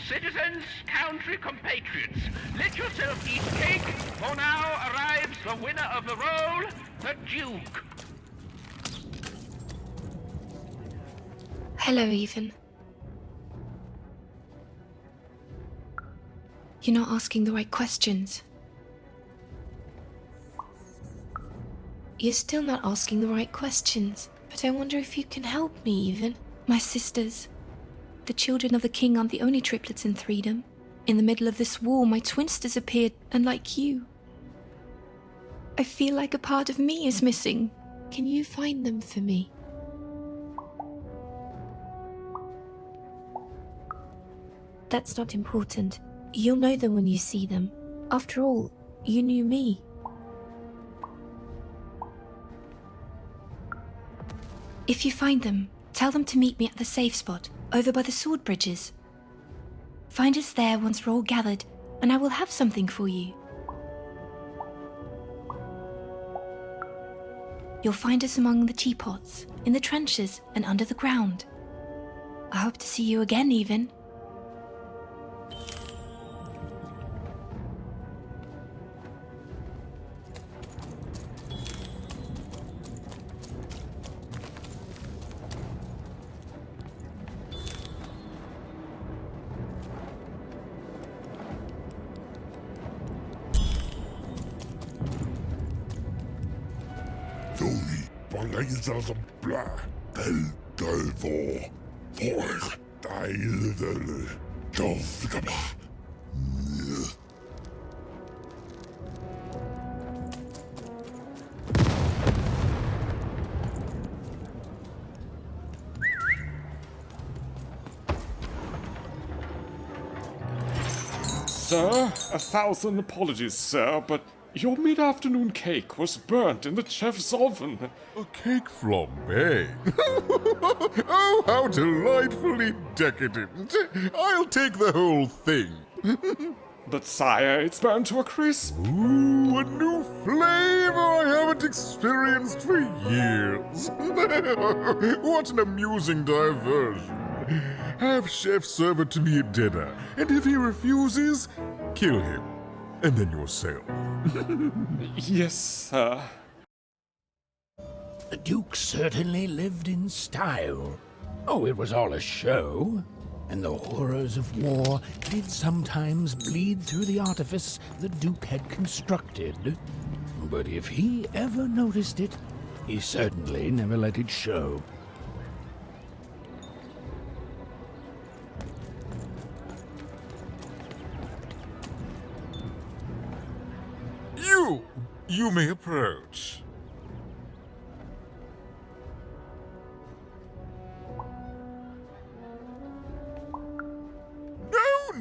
citizens, country compatriots, let yourself eat cake, for now arrives the winner of the role, the Duke. Hello, Ethan. You're not asking the right questions. You're still not asking the right questions, but I wonder if you can help me, Ethan. My sisters. The children of the king aren't the only triplets in Threedom. In the middle of this war, my twins disappeared, and like you, I feel like a part of me is missing. Can you find them for me? That's not important. You'll know them when you see them. After all, you knew me. If you find them, tell them to meet me at the safe spot, over by the sword bridges. Find us there once we're all gathered, and I will have something for you. You'll find us among the teapots, in the trenches, and under the ground. I hope to see you again, Even. Sir, 1,000 apologies, sir, but your mid-afternoon cake was burnt in the chef's oven. A cake flambe? Oh, how delightfully decadent. I'll take the whole thing. But sire, it's burnt to a crisp. Ooh, a new flavor I haven't experienced for years. What an amusing diversion. Have Chef serve it to me at dinner, and if he refuses, kill him. And then yourself. Yes, sir. The Duke certainly lived in style. Oh, it was all a show. And the horrors of war did sometimes bleed through the artifice the Duke had constructed. But if he ever noticed it, he certainly never let it show. You may approach.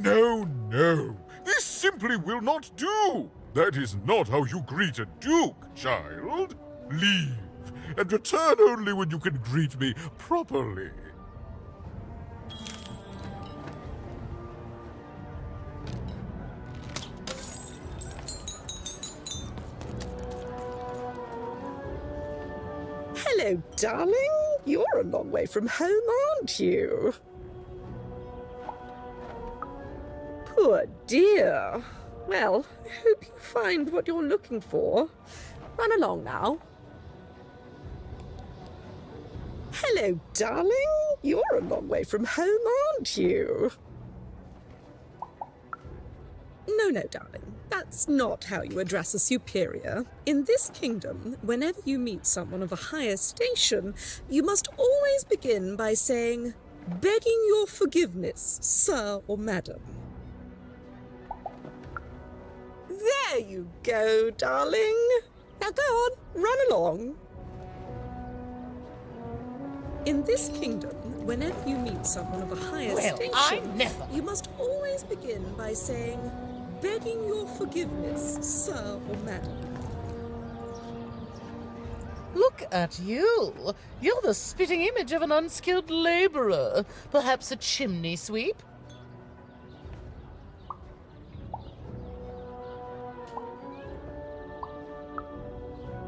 No. This simply will not do. That is not how you greet a duke, child. Leave, and return only when you can greet me properly. Hello, darling. You're a long way from home, aren't you? Poor dear. Well, I hope you find what you're looking for. Run along now. Hello, darling. You're a long way from home, aren't you? No, darling. That's not how you address a superior. In this kingdom, whenever you meet someone of a higher station, you must always begin by saying, "Begging your forgiveness, sir or madam." There you go, darling. Now go on, run along. In this kingdom, whenever you meet someone of a higher station, you must always begin by saying, "Begging your forgiveness, sir or madam." Look at you. You're the spitting image of an unskilled laborer. Perhaps a chimney sweep?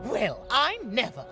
Well, I never.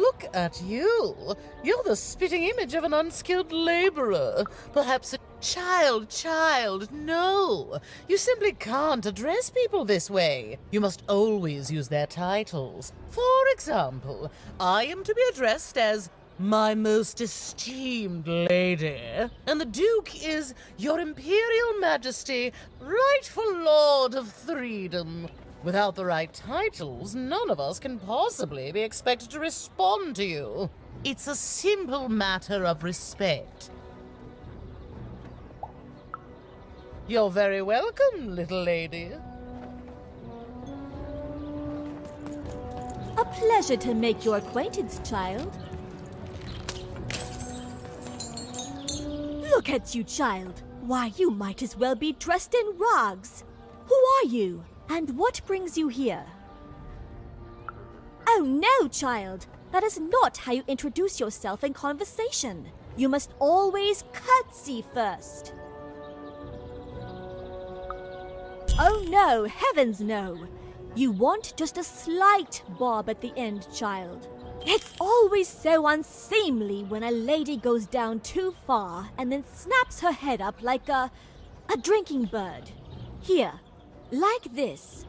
Look at you. You're the spitting image of an unskilled laborer. Perhaps a child. No. You simply can't address people this way. You must always use their titles. For example, I am to be addressed as my most esteemed lady, and the Duke is Your Imperial Majesty, rightful Lord of Freedom. Without the right titles, none of us can possibly be expected to respond to you. It's a simple matter of respect. You're very welcome, little lady. A pleasure to make your acquaintance, child. Look at you, child. Why, you might as well be dressed in rags. Who are you? And what brings you here? Oh no, child! That is not how you introduce yourself in conversation. You must always curtsy first. Oh no, heavens no! You want just a slight bob at the end, child. It's always so unseemly when a lady goes down too far and then snaps her head up like a drinking bird. Here. Like this.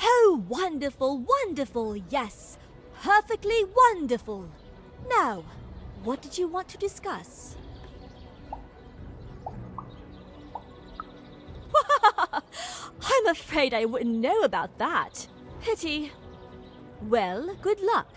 Oh, wonderful, wonderful, yes. Perfectly wonderful. Now, what did you want to discuss? I'm afraid I wouldn't know about that. Pity. Well, good luck.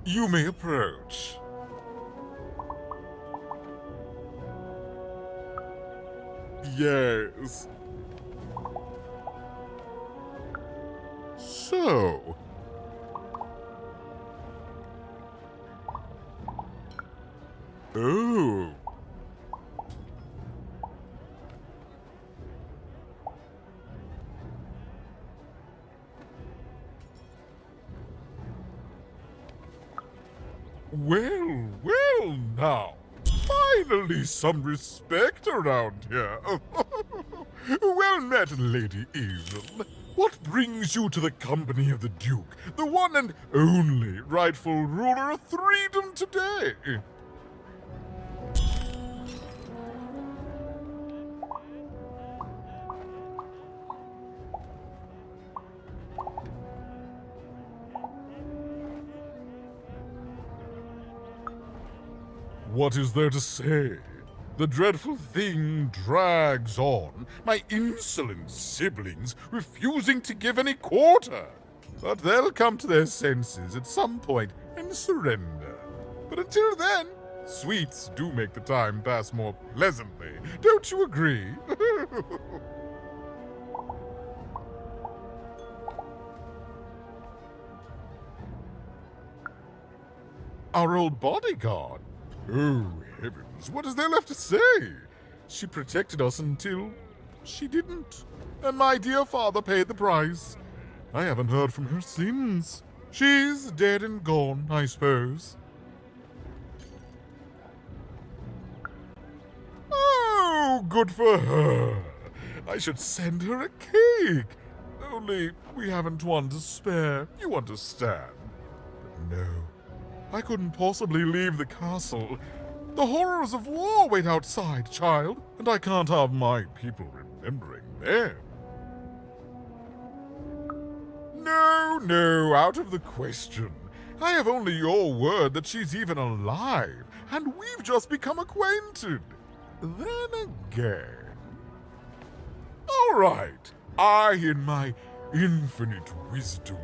You may approach. Yes. So. Oh. Well now. Finally some respect around here. Well met, Lady Evil. What brings you to the company of the Duke, the one and only rightful ruler of Freedom today? What is there to say? The dreadful thing drags on, my insolent siblings refusing to give any quarter. But they'll come to their senses at some point and surrender. But until then, sweets do make the time pass more pleasantly. Don't you agree? Our old bodyguard. Oh, heavens, what is there left to say? She protected us until she didn't. And my dear father paid the price. I haven't heard from her since. She's dead and gone, I suppose. Oh, good for her. I should send her a cake. Only we haven't one to spare, you understand. But no. I couldn't possibly leave the castle. The horrors of war wait outside, child, and I can't have my people remembering them. No, out of the question. I have only your word that she's even alive, and we've just become acquainted. Then again... All right, I, in my infinite wisdom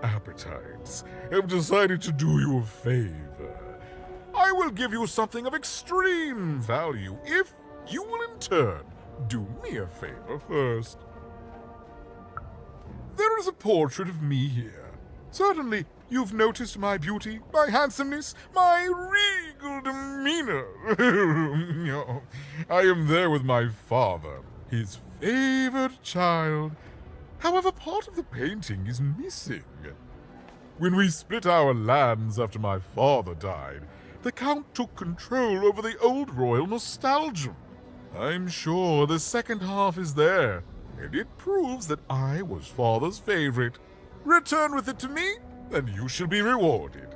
appetites, have decided to do you a favor. I will give you something of extreme value if you will in turn do me a favor first. There is a portrait of me here. Certainly You've noticed my beauty, my handsomeness, my regal demeanor. I am there with my father, his favored child. However, part of the painting is missing. When we split our lands after my father died, the Count took control over the old royal nostalgia. I'm sure the second half is there, and it proves that I was father's favorite. Return with it to me, and you shall be rewarded.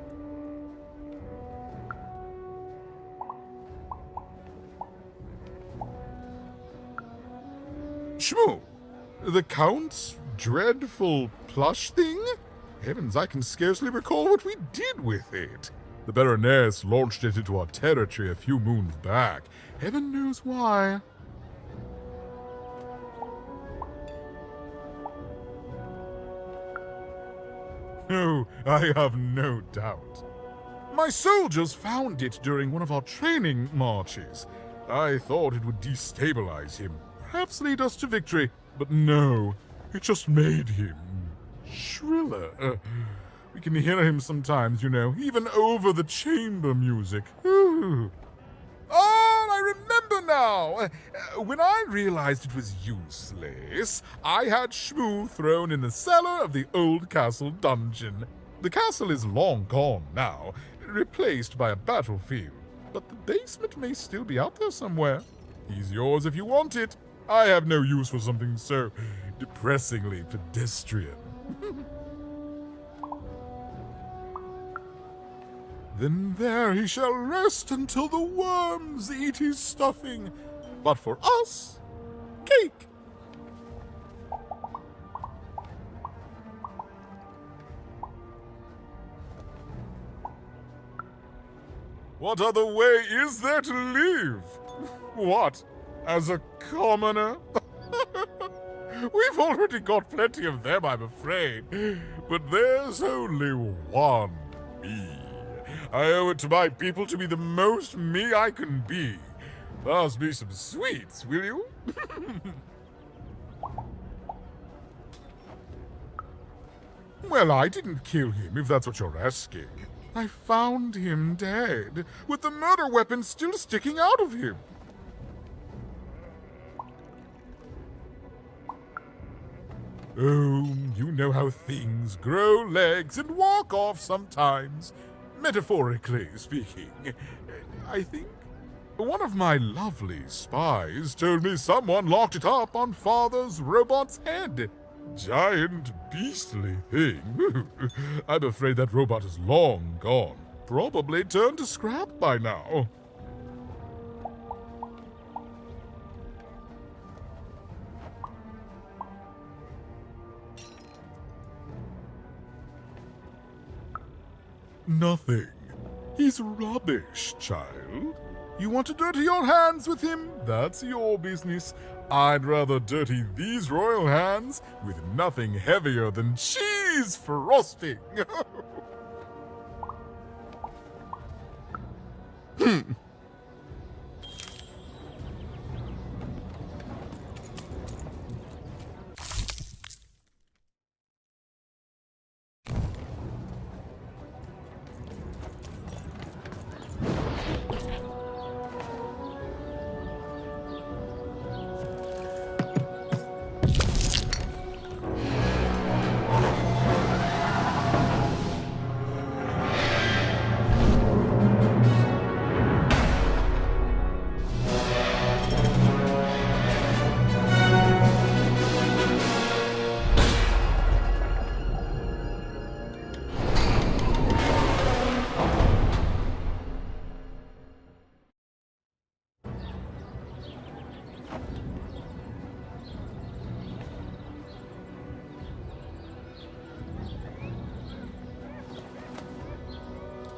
Shmoo, the Count's dreadful plush thing? Heavens, I can scarcely recall what we did with it. The Baroness launched it into our territory a few moons back. Heaven knows why. Oh, I have no doubt. My soldiers found it during one of our training marches. I thought it would destabilize him, perhaps lead us to victory, but no, it just made him shriller. We can hear him sometimes, you know, even over the chamber music. Ooh. Oh, I remember now! When I realized it was useless, I had Shmoo thrown in the cellar of the old castle dungeon. The castle is long gone now, replaced by a battlefield, but the basement may still be out there somewhere. He's yours if you want it. I have no use for something so depressingly pedestrian. Then there he shall rest until the worms eat his stuffing. But for us, cake. What other way is there to live? What, as a commoner? We've already got plenty of them, I'm afraid. But there's only one me. I owe it to my people to be the most me I can be. Pass me some sweets, will you? Well, I didn't kill him, if that's what you're asking. I found him dead, with the murder weapon still sticking out of him. Oh, you know how things grow legs and walk off sometimes. Metaphorically speaking, I think one of my lovely spies told me someone locked it up on Father's robot's head. Giant, beastly thing. I'm afraid that robot is long gone. Probably turned to scrap by now. Nothing. He's rubbish, child. You want to dirty your hands with him? That's your business. I'd rather dirty these royal hands with nothing heavier than cheese frosting.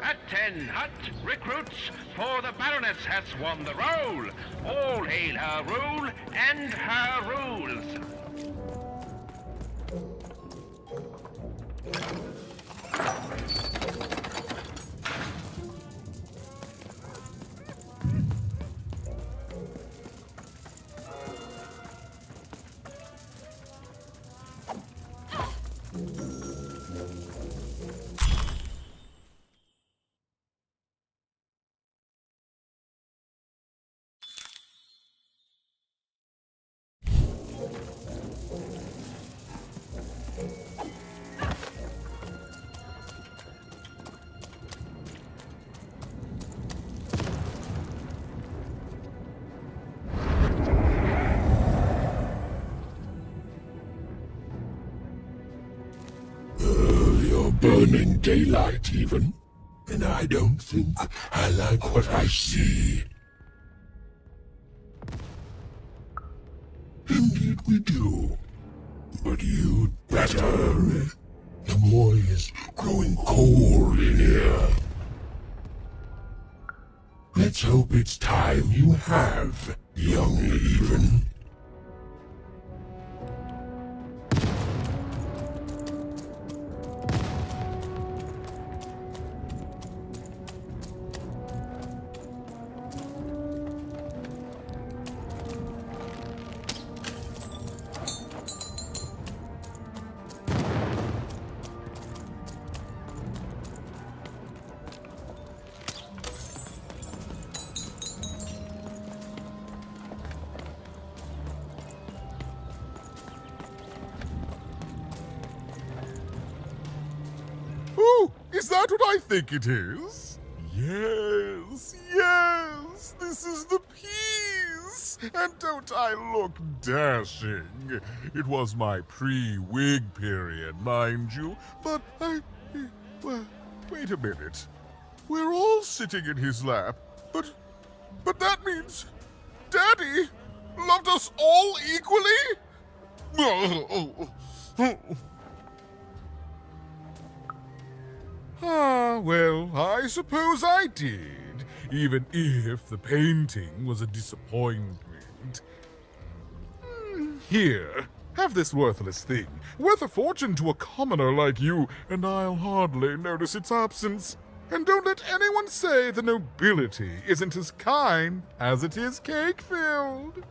At 10 hut, recruits, for the Baroness has won the roll. All hail her rule and her rules. burning daylight, even. And I don't think I like what I see. Indeed we do. But you'd better. The boy is growing cold in here. Let's hope it's time you have, young even. Oh, is that what I think it is? Yes, yes, this is the piece! And don't I look dashing? It was my pre-wig period, mind you, but well, wait a minute. We're all sitting in his lap, but that means Daddy loved us all equally? Ah, well, I suppose I did, even if the painting was a disappointment. Here, have this worthless thing, worth a fortune to a commoner like you, and I'll hardly notice its absence. And don't let anyone say the nobility isn't as kind as it is cake-filled.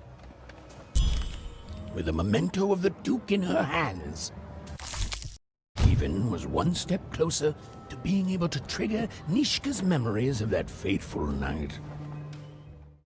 With a memento of the Duke in her hands, Even was one step closer to being able to trigger Nishka's memories of that fateful night.